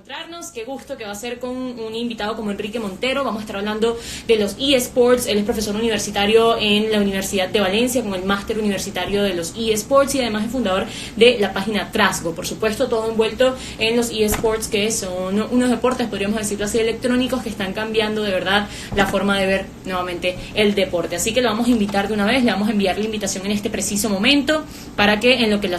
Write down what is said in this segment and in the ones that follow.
encontrarnos. Qué gusto que va a ser con un invitado como Enrique Montero. Vamos a estar hablando de los eSports. Él es profesor universitario en la Universidad de Valencia con el máster universitario de los eSports y además es fundador de la página Trasgo. Por supuesto, todo envuelto en los eSports, que son unos deportes, podríamos decirlo así, electrónicos que están cambiando de verdad la forma de ver nuevamente el deporte. Así que lo vamos a invitar de una vez, le vamos a enviar la invitación en este preciso momento para que en lo que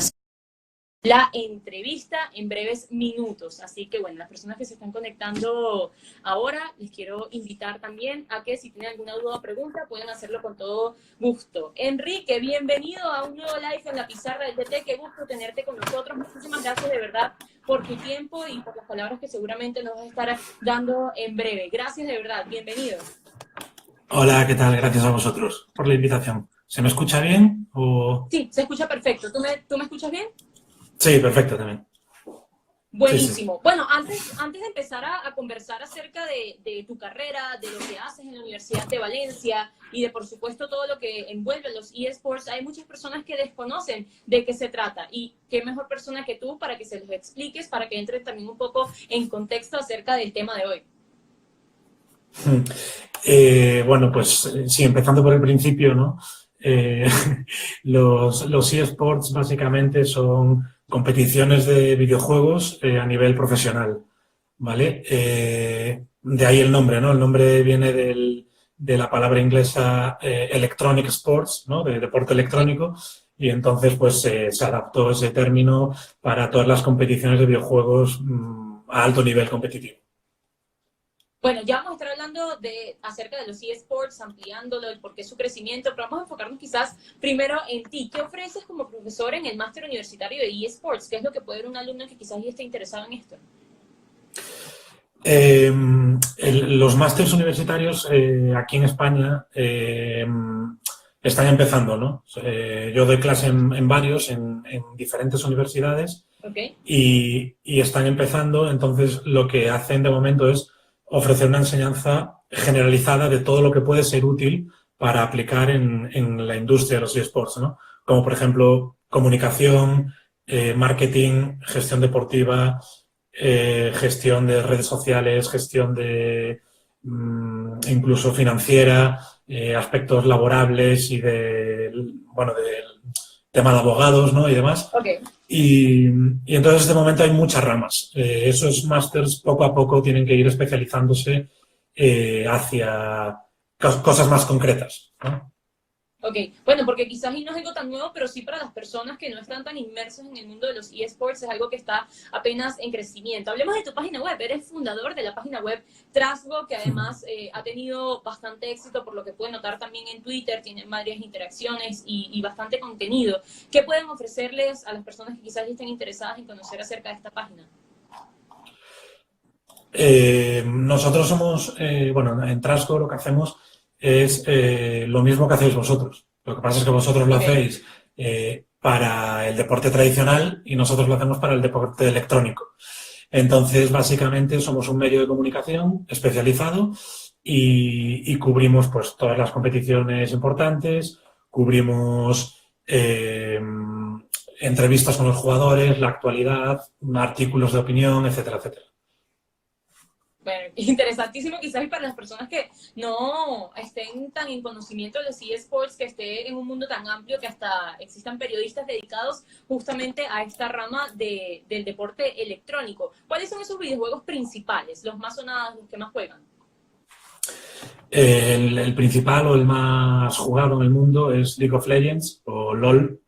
la entrevista en breves minutos. Así que bueno, las personas que se están conectando ahora, les quiero invitar también a que si tienen alguna duda o pregunta pueden hacerlo con todo gusto. Enrique, bienvenido a un nuevo live en la pizarra del TT. Qué gusto tenerte con nosotros. Muchísimas gracias de verdad por tu tiempo y por las palabras que seguramente nos vas a estar dando en breve. Gracias de verdad, bienvenido. Hola, ¿qué tal? Gracias a vosotros por la invitación. ¿Se me escucha bien? Sí, se escucha perfecto. ¿Tú me escuchas bien? Sí, perfecto también. Buenísimo. Sí. Bueno, antes de empezar a conversar acerca de tu carrera, de lo que haces en la Universidad de Valencia y de, por supuesto, todo lo que envuelve los eSports, hay muchas personas que desconocen de qué se trata. Y qué mejor persona que tú para que se los expliques, para que entren también un poco en contexto acerca del tema de hoy. Bueno, pues sí, empezando por el principio, ¿no? Los eSports básicamente son competiciones de videojuegos a nivel profesional, ¿vale? De ahí el nombre, ¿no? El nombre viene de la palabra inglesa electronic sports, ¿no? De deporte electrónico, y entonces pues se adaptó ese término para todas las competiciones de videojuegos a alto nivel competitivo. Bueno, ya vamos a estar hablando acerca de los eSports, ampliándolo, el por qué su crecimiento, pero vamos a enfocarnos quizás primero en ti. ¿Qué ofreces como profesor en el máster universitario de eSports? ¿Qué es lo que puede ver un alumno que quizás ya esté interesado en esto? Los másters universitarios aquí en España están empezando, ¿no? Yo doy clase en varios, en diferentes universidades, Okay. y están empezando. Entonces lo que hacen de momento es ofrecer una enseñanza generalizada de todo lo que puede ser útil para aplicar en la industria de los eSports, ¿no? Como por ejemplo comunicación, marketing, gestión deportiva, gestión de redes sociales, gestión de incluso financiera, aspectos laborables y del tema de abogados, ¿no? Y demás. Okay. Y entonces, de momento hay muchas ramas. Esos másters poco a poco tienen que ir especializándose hacia cosas más concretas, ¿no? Ok, bueno, porque quizás y no es algo tan nuevo, pero sí para las personas que no están tan inmersas en el mundo de los eSports es algo que está apenas en crecimiento. Hablemos de tu página web. Eres fundador de la página web Trasgo, que además ha tenido bastante éxito, por lo que pude notar también en Twitter. Tienen varias interacciones y bastante contenido. ¿Qué pueden ofrecerles a las personas que quizás estén interesadas en conocer acerca de esta página? Nosotros somos, en Trasgo lo que hacemos es lo mismo que hacéis vosotros. Lo que pasa es que vosotros lo hacéis para el deporte tradicional y nosotros lo hacemos para el deporte electrónico. Entonces, básicamente, somos un medio de comunicación especializado y cubrimos pues todas las competiciones importantes, cubrimos entrevistas con los jugadores, la actualidad, artículos de opinión, etcétera, etcétera. Bueno, interesantísimo quizás y para las personas que no estén tan en conocimiento de los eSports, que esté en un mundo tan amplio que hasta existan periodistas dedicados justamente a esta rama del deporte electrónico. ¿Cuáles son esos videojuegos principales, los más sonados, los que más juegan? El principal o el más jugado en el mundo es League of Legends o LOL.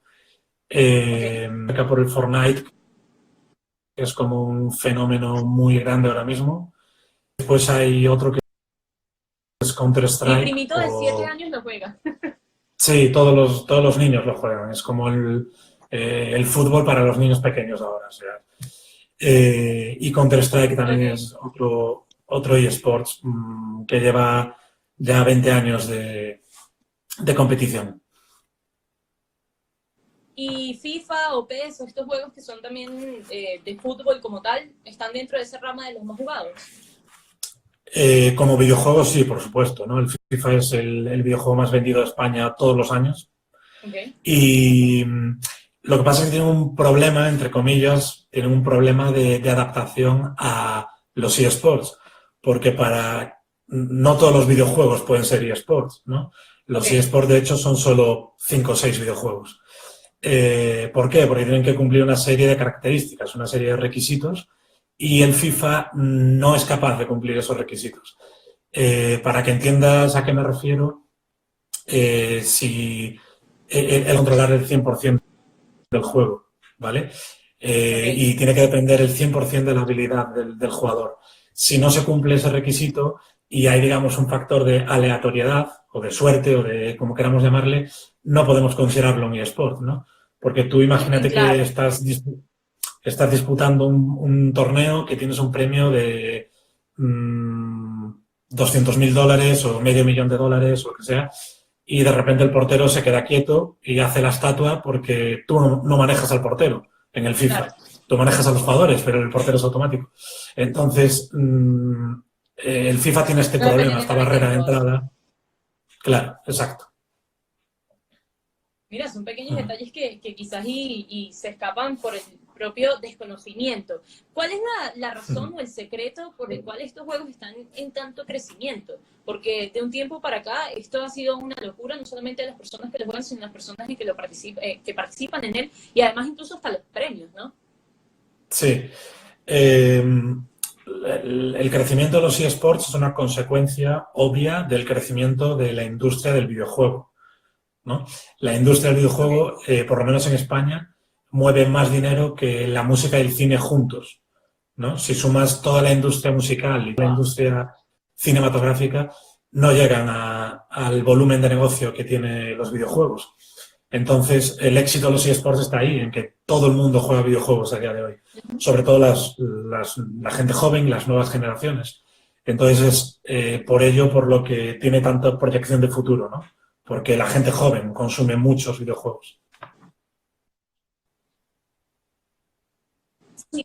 Acá por el Fortnite, que es como un fenómeno muy grande ahora mismo. Después hay otro que es Counter-Strike. Mi primito de 7 años lo juega. Sí, todos los niños lo juegan. Es como el fútbol para los niños pequeños ahora. O sea. Y Counter-Strike también es otro eSports que lleva ya 20 años de competición. ¿Y FIFA o PES o estos juegos que son también de fútbol como tal, están dentro de esa rama de los más jugados? Como videojuego, sí, por supuesto, ¿no? El FIFA es el videojuego más vendido de España todos los años. Okay. Y lo que pasa es que tiene un problema, entre comillas, tiene un problema de adaptación a los eSports, porque no todos los videojuegos pueden ser eSports, ¿no? Los eSports, de hecho, son solo 5 o 6 videojuegos. ¿Por qué? Porque tienen que cumplir una serie de características, una serie de requisitos, y el FIFA no es capaz de cumplir esos requisitos. Para que entiendas a qué me refiero, si el controlar el 100% del juego, ¿vale? Y tiene que depender el 100% de la habilidad del jugador. Si no se cumple ese requisito y hay, digamos, un factor de aleatoriedad o de suerte o de como queramos llamarle, no podemos considerarlo un eSport, ¿no? Porque tú imagínate Claro. que estás disputando un torneo que tienes un premio de $200.000 o $500.000 o lo que sea, y de repente el portero se queda quieto y hace la estatua porque tú no manejas al portero en el FIFA. Claro. Tú manejas a los jugadores, pero el portero es automático. Entonces, el FIFA tiene este problema, esta barrera de entrada. Claro, exacto. Mira, son pequeños detalles que quizás y se escapan por el propio desconocimiento. ¿Cuál es la razón o el secreto por el cual estos juegos están en tanto crecimiento? Porque de un tiempo para acá esto ha sido una locura, no solamente de las personas que lo juegan, sino de las personas que participan en él, y además incluso hasta los premios, ¿no? Sí. El crecimiento de los eSports es una consecuencia obvia del crecimiento de la industria del videojuego, ¿no? La industria del videojuego, por lo menos en España, mueve más dinero que la música y el cine juntos, ¿no? Si sumas toda la industria musical y la industria cinematográfica, no llegan al volumen de negocio que tienen los videojuegos. Entonces, el éxito de los eSports está ahí, en que todo el mundo juega videojuegos a día de hoy. Sobre todo la gente joven y las nuevas generaciones. Entonces, es por ello por lo que tiene tanta proyección de futuro, ¿no? Porque la gente joven consume muchos videojuegos. Sí.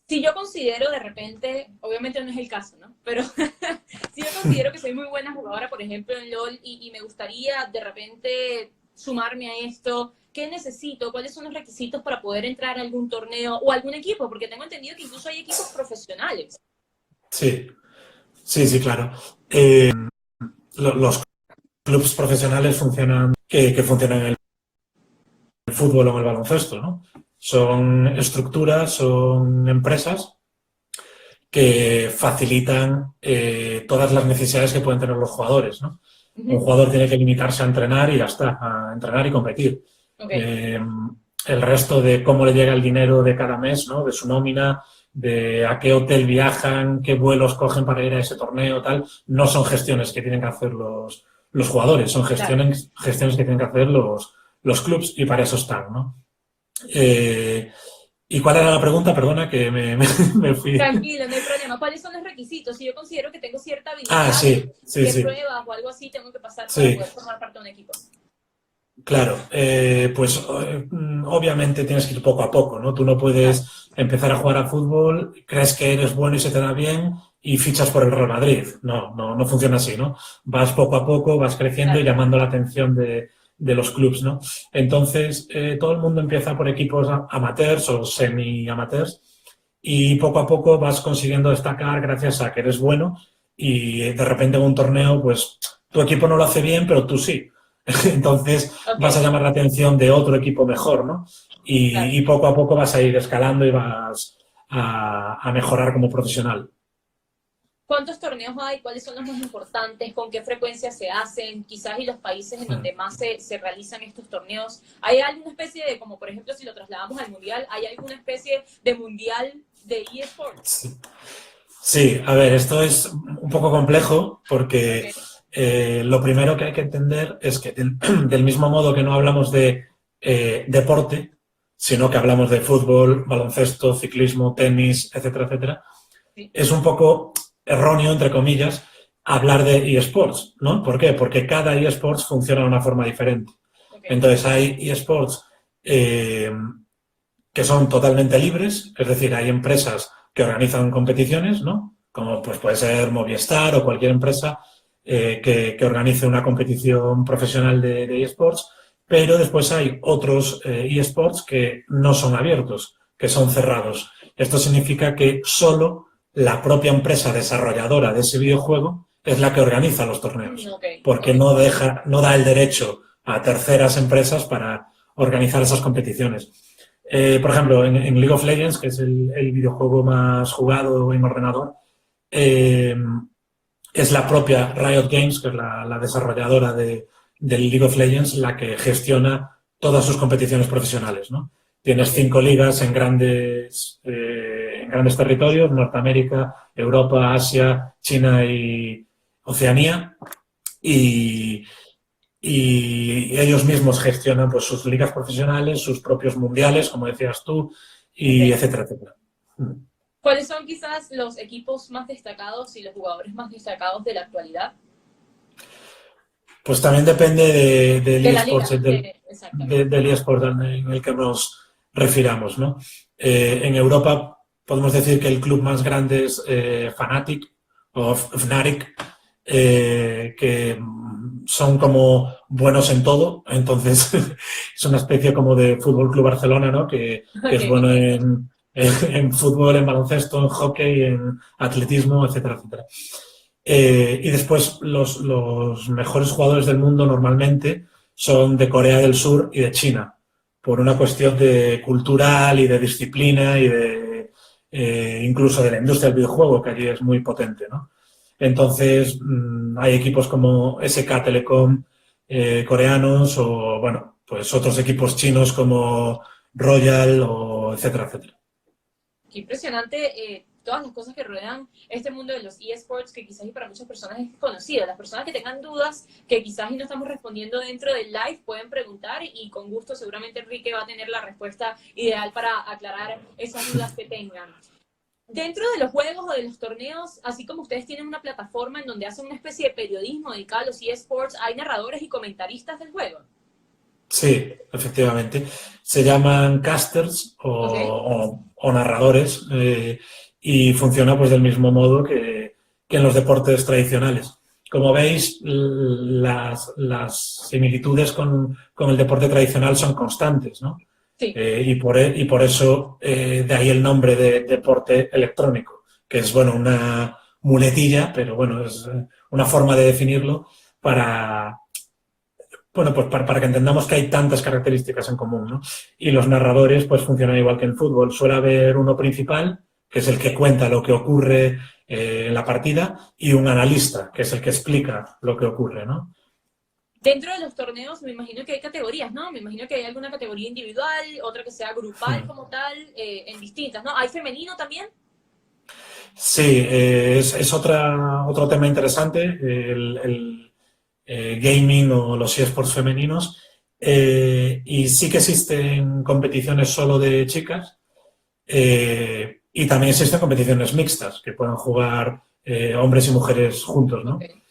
Si yo considero de repente, obviamente no es el caso, ¿no? Pero si yo considero que soy muy buena jugadora, por ejemplo, en LOL, y me gustaría de repente sumarme a esto, ¿qué necesito? ¿Cuáles son los requisitos para poder entrar a algún torneo o algún equipo? Porque tengo entendido que incluso hay equipos profesionales. Sí, claro. Los clubes profesionales funcionan, que funcionan en el fútbol o en el baloncesto, ¿no? Son estructuras, son empresas que facilitan todas las necesidades que pueden tener los jugadores, ¿no? Un jugador tiene que limitarse a entrenar y ya está, a entrenar y competir. El resto de cómo le llega el dinero de cada mes, ¿no? De su nómina, de a qué hotel viajan, qué vuelos cogen para ir a ese torneo, tal, no son gestiones que tienen que hacer los jugadores, son gestiones que tienen que hacer los clubs, y para eso están, ¿no? ¿Y cuál era la pregunta? Perdona, que me fui. Tranquilo, no hay problema. ¿Cuáles son los requisitos? Si yo considero que tengo cierta habilidad, ¿qué pruebas o algo así tengo que pasar para poder formar parte de un equipo? Claro, pues obviamente tienes que ir poco a poco, ¿no? Tú no puedes empezar a jugar a fútbol, crees que eres bueno y se te da bien y fichas por el Real Madrid. No funciona así, ¿no? Vas poco a poco, vas creciendo y llamando la atención de los clubs, ¿no? Entonces, todo el mundo empieza por equipos amateurs o semi-amateurs y poco a poco vas consiguiendo destacar gracias a que eres bueno y de repente en un torneo, pues tu equipo no lo hace bien, pero tú sí. Entonces vas a llamar la atención de otro equipo mejor, ¿no? Y poco a poco vas a ir escalando y vas a mejorar como profesional. ¿Cuántos torneos hay? ¿Cuáles son los más importantes? ¿Con qué frecuencia se hacen? Quizás y los países en donde más se realizan estos torneos. ¿Hay alguna especie de, como por ejemplo si lo trasladamos al mundial, hay alguna especie de mundial de eSports? Sí, a ver, esto es un poco complejo porque lo primero que hay que entender es que del mismo modo que no hablamos de deporte, sino que hablamos de fútbol, baloncesto, ciclismo, tenis, etcétera, etcétera, es un poco erróneo, entre comillas, hablar de eSports, ¿no? ¿Por qué? Porque cada eSports funciona de una forma diferente. Entonces, hay eSports que son totalmente libres, es decir, hay empresas que organizan competiciones, ¿no? Como pues puede ser Movistar o cualquier empresa que organice una competición profesional de eSports, pero después hay otros eSports que no son abiertos, que son cerrados. Esto significa que solo la propia empresa desarrolladora de ese videojuego es la que organiza los torneos, porque no da el derecho a terceras empresas para organizar esas competiciones. Por ejemplo, en League of Legends, que es el videojuego más jugado en ordenador, es la propia Riot Games, que es la desarrolladora del League of Legends, la que gestiona todas sus competiciones profesionales, ¿no? Tienes 5 ligas en grandes territorios: Norteamérica, Europa, Asia, China y Oceanía. Y ellos mismos gestionan pues sus ligas profesionales, sus propios mundiales, como decías tú, y etcétera, etcétera. ¿Cuáles son quizás los equipos más destacados y los jugadores más destacados de la actualidad? Pues también depende del eSports, del eSports en el que nos refiramos, ¿no? En Europa podemos decir que el club más grande es Fnatic, que son como buenos en todo. Entonces es una especie como de Fútbol Club Barcelona, ¿no? Que es bueno en fútbol, en baloncesto, en hockey, en atletismo, etcétera, etcétera. Y después los mejores jugadores del mundo normalmente son de Corea del Sur y de China, por una cuestión de cultural y de disciplina y de incluso de la industria del videojuego, que allí es muy potente, ¿no? Entonces hay equipos como SK Telecom coreanos, o bueno, pues otros equipos chinos como Royal, o etcétera, etcétera. Qué impresionante todas las cosas que rodean este mundo de los eSports, que quizás y para muchas personas es desconocido. Las personas que tengan dudas, que quizás y no estamos respondiendo dentro del live, pueden preguntar, y con gusto seguramente Enrique va a tener la respuesta ideal para aclarar esas dudas que tengan. Dentro de los juegos o de los torneos, así como ustedes tienen una plataforma en donde hacen una especie de periodismo dedicado a los eSports, ¿hay narradores y comentaristas del juego? Sí, efectivamente. Se llaman casters o narradores, y funciona pues del mismo modo que en los deportes tradicionales. Como veis, las similitudes con el deporte tradicional son constantes, ¿no? Sí. Y por eso de ahí el nombre de deporte electrónico, que es, bueno, una muletilla, pero bueno, es una forma de definirlo para que entendamos que hay tantas características en común, ¿no? Y los narradores pues funcionan igual que en fútbol. Suele haber uno principal, que es el que cuenta lo que ocurre en la partida, y un analista, que es el que explica lo que ocurre, ¿no? Dentro de los torneos me imagino que hay categorías, ¿no? Me imagino que hay alguna categoría individual, otra que sea grupal como tal, en distintas, ¿no? ¿Hay femenino también? Sí, es otro tema interesante, el gaming o los eSports femeninos. Y sí que existen competiciones solo de chicas, y también existen competiciones mixtas, que puedan jugar hombres y mujeres juntos, ¿no? Okay.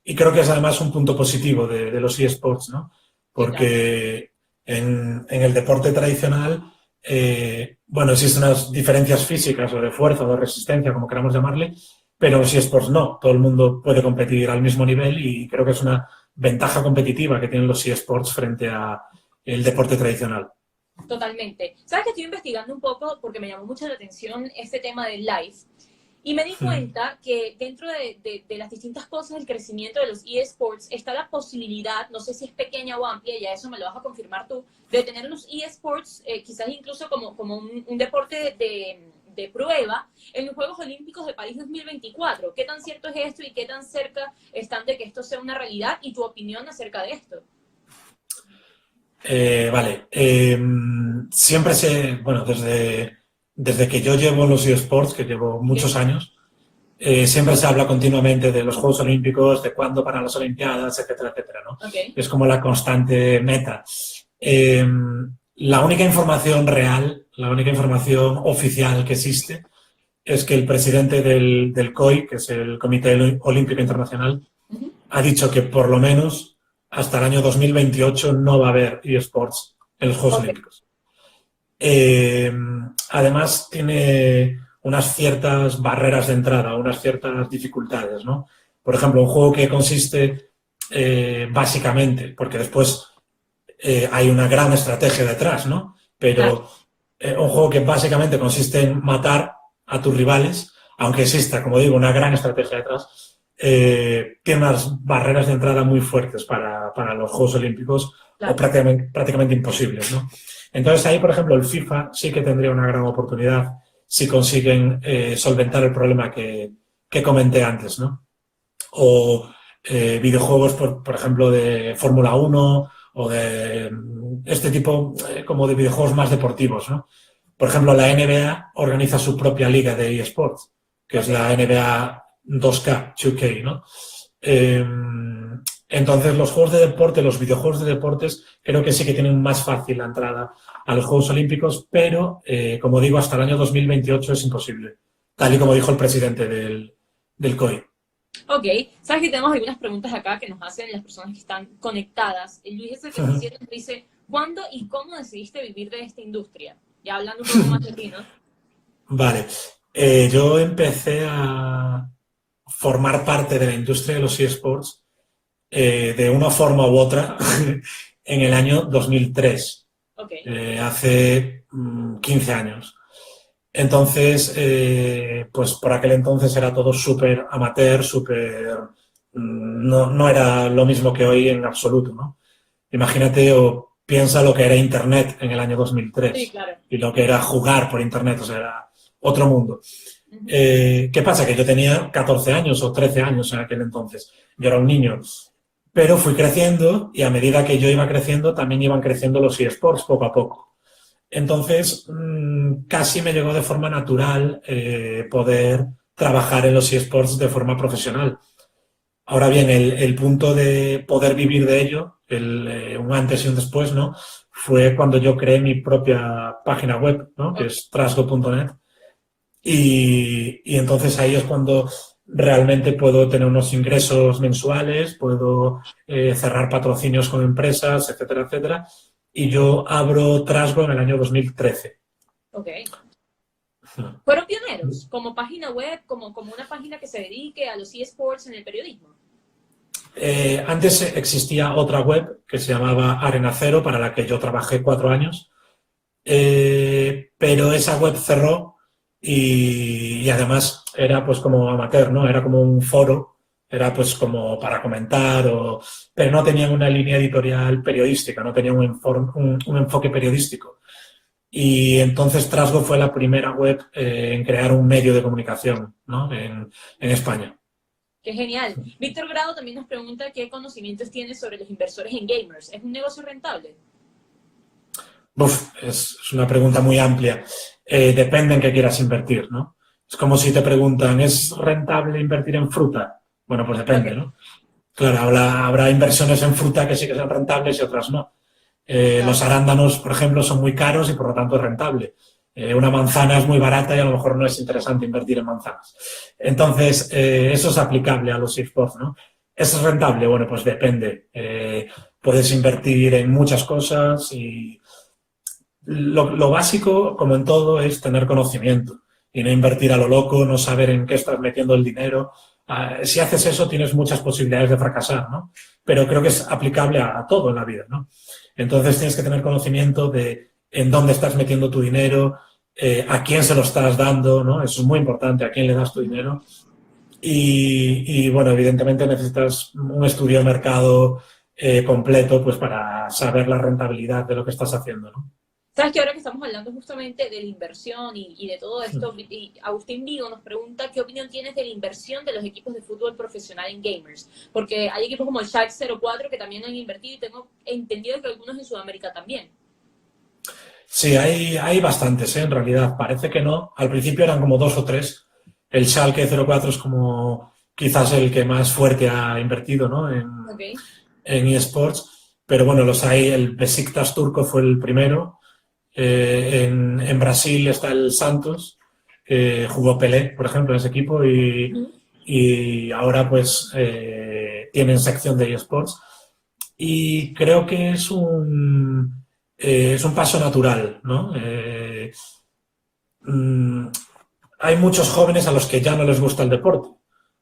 Y creo que es además un punto positivo de los eSports, ¿no? Porque en el deporte tradicional, bueno, existen unas diferencias físicas o de fuerza o de resistencia, como queramos llamarle, pero los eSports no. Todo el mundo puede competir al mismo nivel, y creo que es una ventaja competitiva que tienen los eSports frente al deporte tradicional. Totalmente. ¿Sabes que estoy investigando un poco porque me llamó mucho la atención este tema del live? Y me di cuenta que dentro de las distintas cosas del crecimiento de los eSports está la posibilidad, no sé si es pequeña o amplia, ya eso me lo vas a confirmar tú, de tener unos eSports quizás incluso como un deporte de prueba en los Juegos Olímpicos de París 2024. ¿Qué tan cierto es esto y qué tan cerca están de que esto sea una realidad, y tu opinión acerca de esto? Vale. Siempre bueno, desde que yo llevo los eSports, que llevo muchos años, siempre se habla continuamente de los Juegos Olímpicos, de cuándo para las Olimpiadas, etcétera, etcétera, ¿no? Okay. Es como la constante meta. La única información real, la única información oficial que existe, es que el presidente del COI, que es el Comité Olímpico Internacional, ha dicho que por lo menos hasta el año 2028 no va a haber eSports en los Juegos Olímpicos. Además, tiene unas ciertas barreras de entrada, unas ciertas dificultades, ¿no? Por ejemplo, un juego que consiste básicamente, porque después hay una gran estrategia detrás, ¿no? Claro. pero un juego que básicamente consiste en matar a tus rivales, aunque exista, como digo, una gran estrategia detrás, tiene unas barreras de entrada muy fuertes para los Juegos Olímpicos o Claro. prácticamente imposibles, ¿no? Entonces ahí, por ejemplo, el FIFA sí que tendría una gran oportunidad si consiguen solventar el problema que comenté antes, ¿no? O videojuegos, por ejemplo, de Fórmula 1 o de este tipo como de videojuegos más deportivos, ¿no? Por ejemplo, la NBA organiza su propia liga de eSports, que es Ok. la NBA 2K, 2K, ¿no? Eh, entonces, los juegos de deporte, los videojuegos de deportes, creo que sí que tienen más fácil la entrada a los Juegos Olímpicos, pero, como digo, hasta el año 2028 es imposible, tal y como dijo el presidente del COI. Ok, sabes que tenemos algunas preguntas acá que nos hacen las personas que están conectadas. El Luis S77 nos dice, ¿cuándo y cómo decidiste vivir de esta industria? Ya hablando un poco más de ti, ¿no? Vale, yo empecé a formar parte de la industria de los eSports de una forma u otra en el año 2003, Ok, hace 15 años. Entonces, pues por aquel entonces era todo súper amateur, súper... no era lo mismo que hoy en absoluto, ¿no? Imagínate o piensa lo que era Internet en el año sí, 2003 claro. y lo que era jugar por Internet, o sea, era otro mundo. Ujú. ¿Qué pasa? Que yo tenía 14 años o 13 años en aquel entonces. Yo era un niño. Pero fui creciendo y a medida que yo iba creciendo, también iban creciendo los eSports poco a poco. Entonces, casi me llegó de forma natural poder trabajar en los eSports de forma profesional. Ahora bien, el punto de poder vivir de ello, un antes y un después, ¿no? Fue cuando yo creé mi propia página web, ¿no? Que Ok. es trasgo.net. Y entonces ahí es cuando realmente puedo tener unos ingresos mensuales, puedo cerrar patrocinios con empresas, etcétera, etcétera. Y yo abro Trasgo en el año 2013. Ok. Fueron pioneros como página web, como una página que se dedique a los eSports en el periodismo. Antes existía otra web que se llamaba Arena Cero, para la que yo trabajé 4 años, pero esa web cerró y además era pues como amateur, ¿no? Era como un foro, era pues como para comentar, pero no tenían una línea editorial periodística, no tenían un enfoque periodístico. Y entonces Trasgo fue la primera web en crear un medio de comunicación, ¿no? En España. Qué genial. Víctor Grado también nos pregunta qué conocimientos tienes sobre los inversores en gamers. ¿Es un negocio rentable? Uf, es una pregunta muy amplia. Depende en qué quieras invertir, ¿no? Es como si te preguntan, ¿es rentable invertir en fruta? Bueno, pues Ok, depende, ¿no? Claro, habrá inversiones en fruta que sí que son rentables y otras no. Los claro. arándanos, por ejemplo, son muy caros y por lo tanto es rentable. Una manzana es muy barata y a lo mejor no es interesante invertir en manzanas. Entonces, eso es aplicable a los esports, ¿no? ¿Es rentable? Bueno, pues depende. Puedes invertir en muchas cosas y lo básico, como en todo, es tener conocimiento y no invertir a lo loco, no saber en qué estás metiendo el dinero. Si haces eso, tienes muchas posibilidades de fracasar, ¿no? Pero creo que es aplicable a todo en la vida, ¿no? Entonces tienes que tener conocimiento de en dónde estás metiendo tu dinero, a quién se lo estás dando, ¿no? Eso es muy importante, a quién le das tu dinero. Bueno, evidentemente necesitas un estudio de mercado completo pues para saber la rentabilidad de lo que estás haciendo, ¿no? Sabes que ahora que estamos hablando justamente de la inversión y de todo esto, y Agustín Vigo nos pregunta qué opinión tienes de la inversión de los equipos de fútbol profesional en gamers. Porque hay equipos como el Schalke 04 que también han invertido y tengo entendido que algunos en Sudamérica también. Sí, hay bastantes, ¿eh? En realidad. Parece que no. Al principio eran como dos o tres. El Schalke 04 es como quizás el que más fuerte ha invertido, ¿no? Ok. En eSports. Pero bueno, los hay. El Besiktas turco fue el primero. En Brasil está el Santos, que jugó Pelé, por ejemplo, en ese equipo. Y ahora pues tienen sección de eSports. Y creo que es un paso natural, ¿no? Mm, hay muchos jóvenes a los que ya no les gusta el deporte,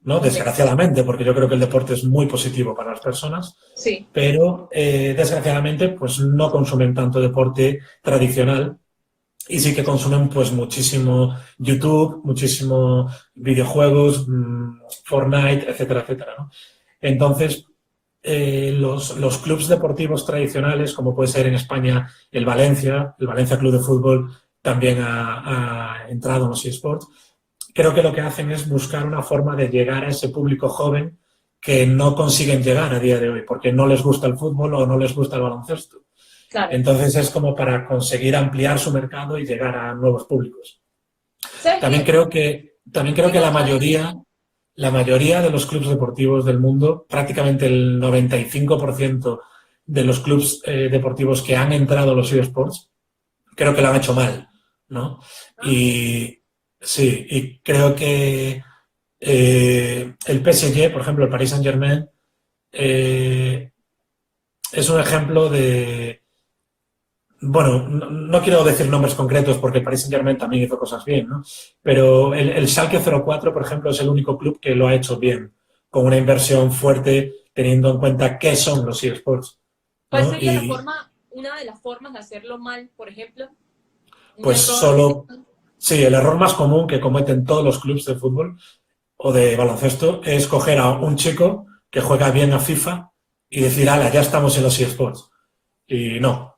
¿no? Desgraciadamente, porque yo creo que el deporte es muy positivo para las personas, Sí. pero desgraciadamente pues no consumen tanto deporte tradicional y sí que consumen pues muchísimo YouTube, muchísimo videojuegos, Fortnite, etcétera, etcétera, ¿no? Entonces, los clubes deportivos tradicionales, como puede ser en España el Valencia Club de Fútbol, también ha entrado en los eSports. Creo que lo que hacen es buscar una forma de llegar a ese público joven que no consiguen llegar a día de hoy porque no les gusta el fútbol o no les gusta el baloncesto. Claro. Entonces es como para conseguir ampliar su mercado y llegar a nuevos públicos. ¿Sabes También qué? creo que, también creo Muy que notable. la mayoría de los clubes deportivos del mundo, prácticamente el 95% de los clubes deportivos que han entrado a los eSports, creo que lo han hecho mal, ¿no? Ah, ok. Y sí, y creo que el PSG, por ejemplo, el Paris Saint-Germain, eh, es un ejemplo de, bueno, no quiero decir nombres concretos porque el Paris Saint-Germain también hizo cosas bien, ¿no? Pero el Schalke 04, por ejemplo, es el único club que lo ha hecho bien, con una inversión fuerte, teniendo en cuenta qué son los eSports, ¿Cuál ¿no? sería Y una de las formas de hacerlo mal, por ejemplo? Un pues error. solo, sí, el error más común que cometen todos los clubes de fútbol o de baloncesto es coger a un chico que juega bien a FIFA y decir, ala, ya estamos en los eSports. Y no.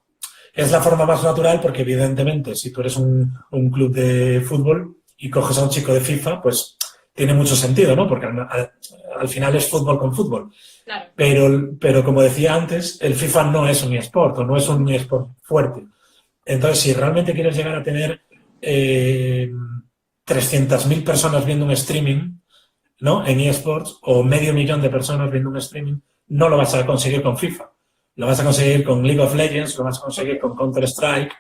Es la forma más natural porque, evidentemente, si tú eres un club de fútbol y coges a un chico de FIFA, pues tiene mucho sentido, ¿no? Porque al final es fútbol con fútbol. Claro. Pero como decía antes, el FIFA no es un eSport o no es un eSport fuerte. Entonces, si realmente quieres llegar a tener 300.000 personas viendo un streaming, ¿no? En eSports o medio millón de personas viendo un streaming, no lo vas a conseguir con FIFA. Lo vas a conseguir con League of Legends, lo vas a conseguir con Counter-Strike,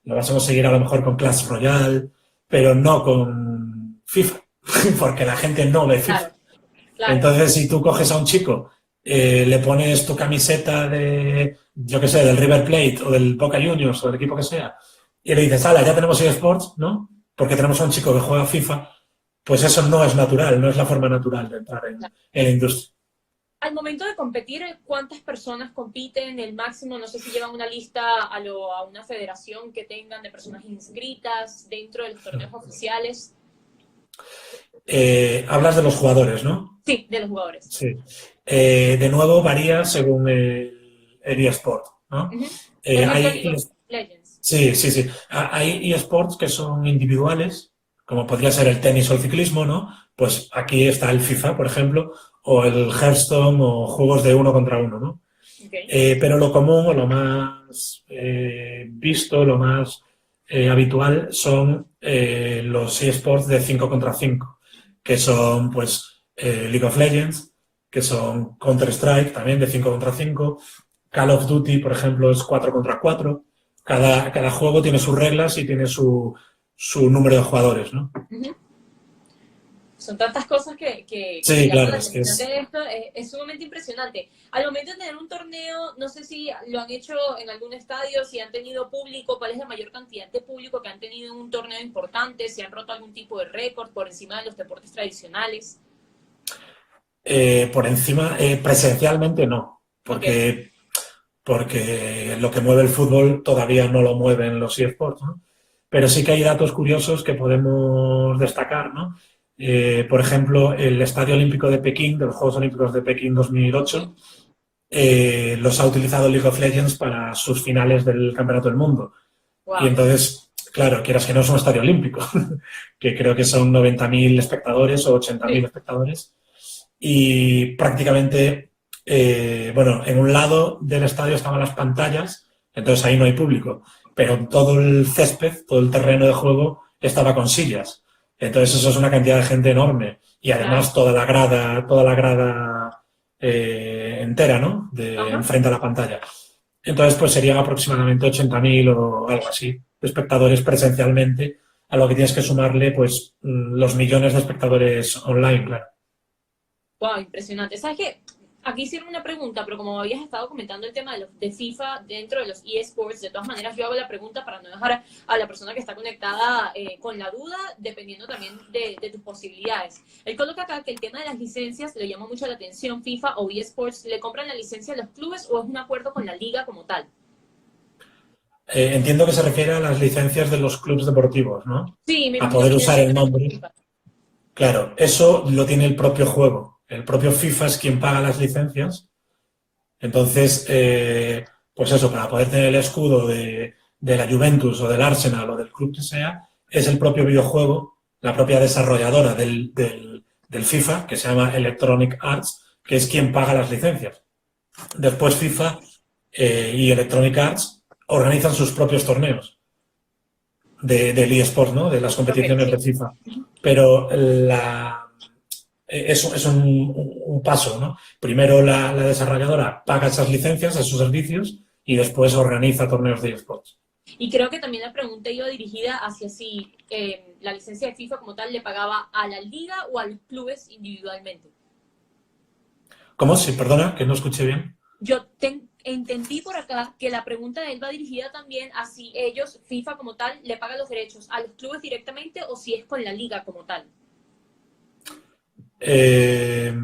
lo vas a conseguir a lo mejor con Clash Royale, pero no con FIFA, porque la gente no ve FIFA. Claro, claro. Entonces, si tú coges a un chico, le pones tu camiseta de, yo qué sé, del River Plate o del Boca Juniors o del equipo que sea, y le dices, hala, ya tenemos eSports, ¿no? Porque tenemos a un chico que juega FIFA, pues eso no es natural, no es la forma natural de entrar en la industria. Al momento de competir, ¿cuántas personas compiten? El máximo, no sé si llevan una lista a una federación que tengan de personas inscritas dentro de los torneos oficiales. Hablas de los jugadores, ¿no? Sí, de los jugadores. Sí. De nuevo, varía según el eSport, ¿no? Ujú. Por ejemplo, League Hay, of Legends. sí, sí, sí. Hay eSports que son individuales, como podría ser el tenis o el ciclismo, ¿no? Pues aquí está el FIFA, por ejemplo, o el Hearthstone o juegos de uno contra uno, ¿no? Okay. Pero lo común o lo más visto, lo más habitual son los eSports de 5 contra 5, que son pues League of Legends, que son Counter-Strike también de 5 contra 5, Call of Duty, por ejemplo, es 4 contra 4. Cada juego tiene sus reglas y tiene su número de jugadores, ¿no? Ujú. Son tantas cosas que Sí, llaman claro, la es que atención es... de esto. Es sumamente impresionante. Al momento de tener un torneo, no sé si lo han hecho en algún estadio, si han tenido público, cuál es la mayor cantidad de público que han tenido en un torneo importante, si han roto algún tipo de récord por encima de los deportes tradicionales. por encima, presencialmente no, Ok, porque lo que mueve el fútbol todavía no lo mueven los eSports, ¿no? Pero sí que hay datos curiosos que podemos destacar, ¿no? Por ejemplo, el Estadio Olímpico de Pekín, de los Juegos Olímpicos de Pekín 2008, los ha utilizado League of Legends para sus finales del Campeonato del Mundo. Y wow. entonces, claro, quieras que no es un estadio olímpico, que creo que son 90.000 espectadores o 80.000 Sí, espectadores, y prácticamente, bueno, en un lado del estadio estaban las pantallas, entonces ahí no hay público, pero todo el césped, todo el terreno de juego estaba con sillas. Entonces eso es una cantidad de gente enorme. Y claro. además toda la grada entera, ¿no? De Ajá. enfrente a la pantalla. Entonces, pues serían aproximadamente 80.000 o algo así de espectadores presencialmente, a lo que tienes que sumarle, pues, los millones de espectadores online, claro. Wow, impresionante. ¿Sabes qué? Aquí hicieron una pregunta, pero como habías estado comentando el tema de FIFA dentro de los eSports, de todas maneras yo hago la pregunta para no dejar a la persona que está conectada con la duda, dependiendo también de tus posibilidades. Él coloca acá que el tema de las licencias le llama mucho la atención. FIFA o eSports, ¿le compran la licencia a los clubes o es un acuerdo con la liga como tal? Entiendo que se refiere a las licencias de los clubes deportivos, ¿no? Sí, me A imagino poder que usar el tiene nombre. FIFA. Claro, eso lo tiene el propio juego. El propio FIFA es quien paga las licencias. Entonces, pues eso, para poder tener el escudo de la Juventus o del Arsenal o del club que sea, es el propio videojuego, la propia desarrolladora del FIFA, que se llama Electronic Arts, que es quien paga las licencias. Después FIFA y Electronic Arts organizan sus propios torneos del eSport, ¿no? De las Ok, competiciones sí. de FIFA. Pero es un paso, ¿no? Primero la desarrolladora paga esas licencias, esos servicios, y después organiza torneos de eSports. Y creo que también la pregunta iba dirigida hacia si la licencia de FIFA como tal le pagaba a la liga o a los clubes individualmente. ¿Cómo? Sí, perdona, que no escuché bien. Entendí por acá que la pregunta de él va dirigida también a si ellos, FIFA como tal, le pagan los derechos a los clubes directamente o si es con la liga como tal. Eh,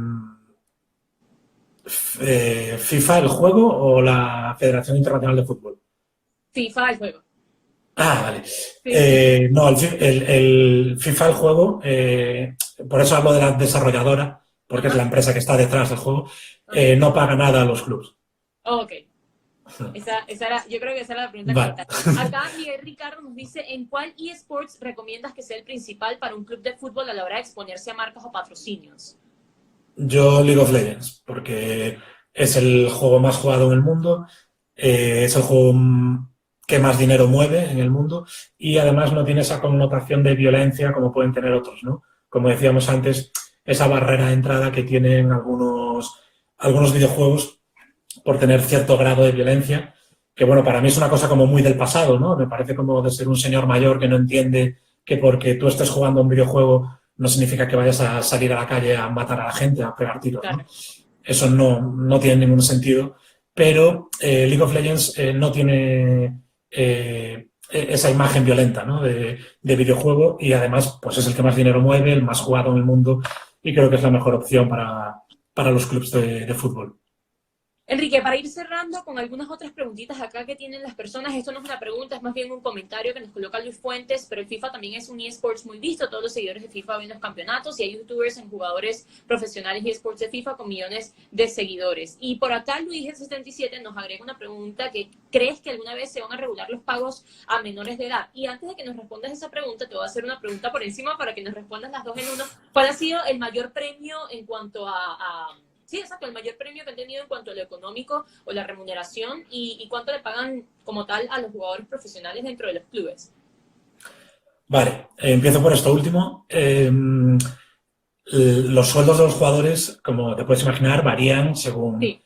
¿FIFA el juego o la Federación Internacional de Fútbol? FIFA el juego. Ah, vale. Sí. No, el FIFA el juego, por eso hablo de la desarrolladora, porque es Ajá. la empresa que está detrás del juego, Ok. no paga nada a los clubes. Ok. Esa era, yo creo que esa era la pregunta como Vale. tal. Acá Miguel Ricardo nos dice, ¿en cuál eSports recomiendas que sea el principal para un club de fútbol a la hora de exponerse a marcas o patrocinios? Yo League of Legends, porque es el juego más jugado en el mundo, es el juego que más dinero mueve en el mundo y además no tiene esa connotación de violencia como pueden tener otros, ¿no? Como decíamos antes, esa barrera de entrada que tienen algunos videojuegos por tener cierto grado de violencia, que bueno, para mí es una cosa como muy del pasado, ¿no? Me parece como de ser un señor mayor que no entiende que porque tú estés jugando un videojuego no significa que vayas a salir a la calle a matar a la gente, a pegar tiros, ¿no? Claro. Eso no tiene ningún sentido, pero League of Legends no tiene esa imagen violenta, ¿no? de videojuego y además pues es el que más dinero mueve, el más jugado en el mundo y creo que es la mejor opción para los clubes de fútbol. Enrique, para ir cerrando con algunas otras preguntitas acá que tienen las personas, esto no es una pregunta, es más bien un comentario que nos coloca Luis Fuentes, pero el FIFA también es un eSports muy visto, todos los seguidores de FIFA ven los campeonatos y hay youtubers en jugadores profesionales eSports de FIFA con millones de seguidores. Y por acá Luis77 nos agrega una pregunta que ¿crees que alguna vez se van a regular los pagos a menores de edad? Y antes de que nos respondas esa pregunta, te voy a hacer una pregunta por encima para que nos respondas las dos en uno. ¿Cuál ha sido el mayor premio en cuanto Sí, exacto, el mayor premio que han tenido en cuanto a lo económico o la remuneración y cuánto le pagan como tal a los jugadores profesionales dentro de los clubes? Vale, empiezo por esto último. Los sueldos de los jugadores, como te puedes imaginar, varían según, Sí,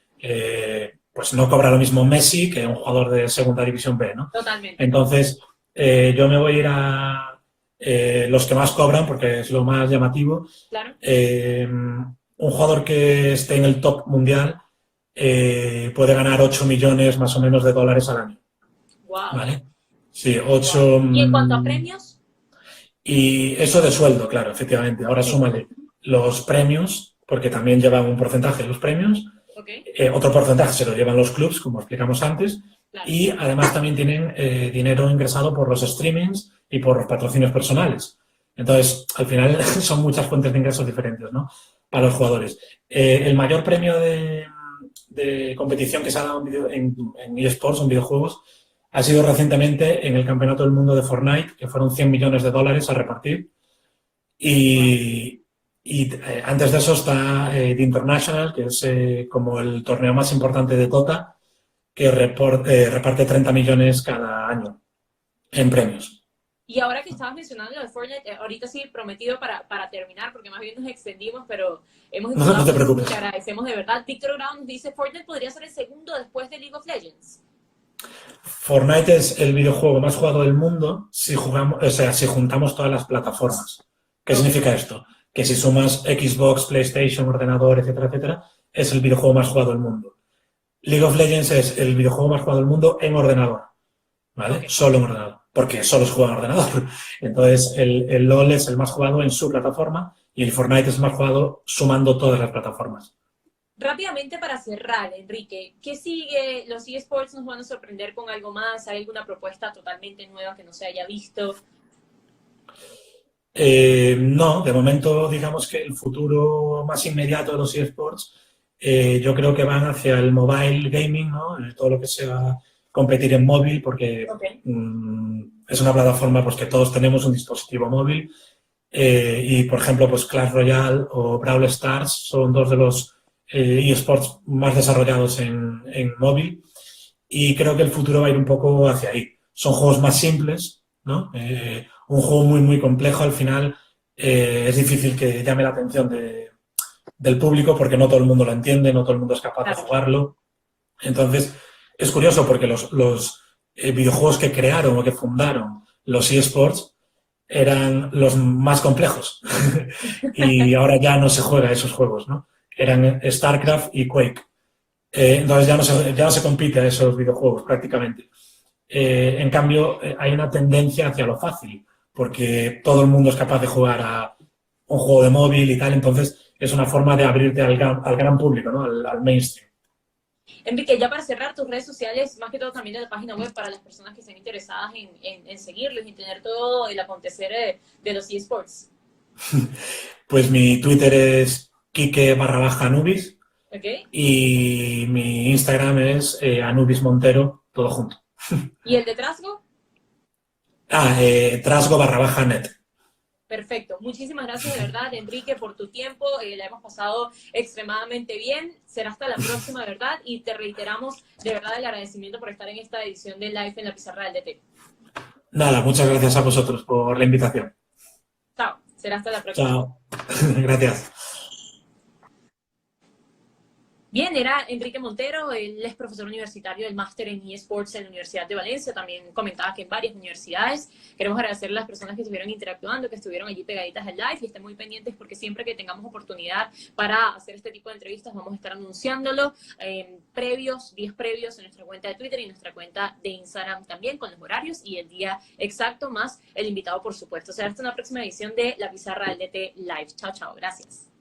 pues no cobra lo mismo Messi que un jugador de segunda división B, ¿no? totalmente. Entonces, yo me voy a ir a los que más cobran porque es lo más llamativo. Claro. Un jugador que esté en el top mundial puede ganar 8 millones más o menos de dólares al año. Wow. ¿Vale? Sí, 8. ¿Y en cuanto a premios? Y eso de sueldo, claro, efectivamente. Ahora Sí. súmale los premios, porque también llevan un porcentaje de los premios. Ok, Otro porcentaje se lo llevan los clubs, como explicamos antes. claro. Y además también tienen dinero ingresado por los streamings y por los patrocinios personales. Entonces, al final son muchas fuentes de ingresos diferentes, ¿no? Para los jugadores. El mayor premio de competición que se ha dado en eSports, en videojuegos, ha sido recientemente en el Campeonato del Mundo de Fortnite, que fueron 100 millones de dólares a repartir. Y antes de eso está The International, que es como el torneo más importante de Dota, que reparte 30 millones cada año en premios. Y ahora que estabas mencionando lo de Fortnite, ahorita sí prometido para terminar, porque más bien nos extendimos, pero hemos No te disfrutado mucho, preocupes. te agradecemos de verdad. Víctor Brown nos dice, Fortnite podría ser el segundo después de League of Legends. Fortnite es el videojuego más jugado del mundo si jugamos, o sea, si juntamos todas las plataformas. ¿Qué significa esto? Que si sumas Xbox, PlayStation, ordenador, etcétera, etcétera, es el videojuego más jugado del mundo. League of Legends es el videojuego más jugado del mundo en ordenador, ¿vale? Ok. Solo en ordenador, porque solo se juega en ordenador. Entonces, el LoL es el más jugado en su plataforma y el Fortnite es el más jugado sumando todas las plataformas. Rápidamente para cerrar, Enrique, ¿qué sigue? ¿Los eSports nos van a sorprender con algo más? ¿Hay alguna propuesta totalmente nueva que no se haya visto? No, de momento digamos que el futuro más inmediato de los eSports yo creo que van hacia el mobile gaming, ¿no? Todo lo que sea competir en móvil, porque Ok. es una plataforma pues, que todos tenemos un dispositivo móvil y, por ejemplo, pues Clash Royale o Brawl Stars son dos de los eSports más desarrollados en móvil y creo que el futuro va a ir un poco hacia ahí. Son juegos más simples, ¿no? Un juego muy, muy complejo, al final es difícil que llame la atención del público porque no todo el mundo lo entiende, no todo el mundo es capaz de Claro. jugarlo. Entonces, es curioso porque los videojuegos que crearon o que fundaron los eSports eran los más complejos y ahora ya no se juega esos juegos, ¿no? Eran StarCraft y Quake. Entonces ya no se compite a esos videojuegos prácticamente. En cambio, hay una tendencia hacia lo fácil, porque todo el mundo es capaz de jugar a un juego de móvil y tal, entonces es una forma de abrirte al gran público, ¿no? Al mainstream. Enrique, ya para cerrar tus redes sociales, más que todo también de la página web para las personas que estén interesadas en seguirlos y tener todo el acontecer de los eSports. Pues mi Twitter es Kike_Anubis ¿Ok? y mi Instagram es Anubis Montero, todo junto. ¿Y el de Trasgo? Trasgo_net. Perfecto. Muchísimas gracias de verdad, Enrique, por tu tiempo. La hemos pasado extremadamente bien. Será hasta la próxima, de verdad. Y te reiteramos de verdad el agradecimiento por estar en esta edición de Live en la Pizarra del DT. Nada, muchas gracias a vosotros por la invitación. Chao. Será hasta la próxima. Chao. Gracias. Bien, era Enrique Montero, él es profesor universitario del máster en eSports en la Universidad de Valencia, también comentaba que en varias universidades. Queremos agradecerle a las personas que estuvieron interactuando, que estuvieron allí pegaditas al live y estén muy pendientes porque siempre que tengamos oportunidad para hacer este tipo de entrevistas vamos a estar anunciándolo días previos en nuestra cuenta de Twitter y en nuestra cuenta de Instagram también con los horarios y el día exacto más el invitado por supuesto. Será hasta una próxima edición de La Pizarra del DT Live. Chao, chao. Gracias.